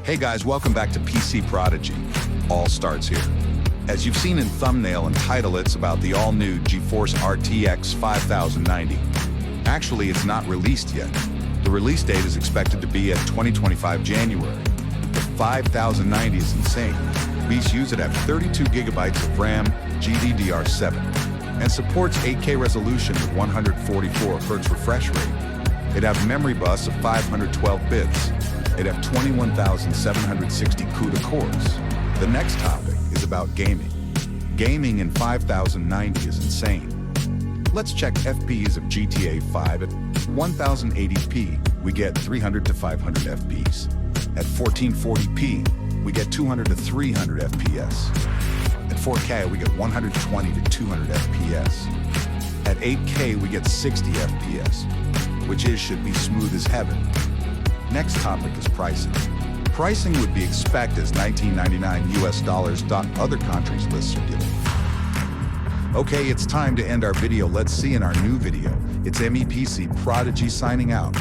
Hey guys, welcome back to PC Prodigy. All starts here. As you've seen in thumbnail and title, it's about the all-new Geforce RTX 5090. Actually, it's not released yet. The release date is expected to be at 2025 January. The 5090 is insane. Beasts use it at 32 gigabytes of RAM, GDDR7, and supports 8K resolution with 144 Hz refresh rate. It have memory bus of 512 bits. It have 21,760 CUDA cores. The next topic is about gaming. Gaming in 5090 is insane. Let's check FPs of GTA 5 at 1080p. We get 300 to 500 FPS. At 1440p, we get 200 to 300 FPS. At 4K, we get 120 to 200 FPS. At 8K, we get 60 FPS, which should be smooth as heaven. Next topic is pricing. Pricing would be expected as $19.99 US. Other countries' lists are given. Okay, it's time to end our video. Let's see in our new video. It's MEPC Prodigy signing out.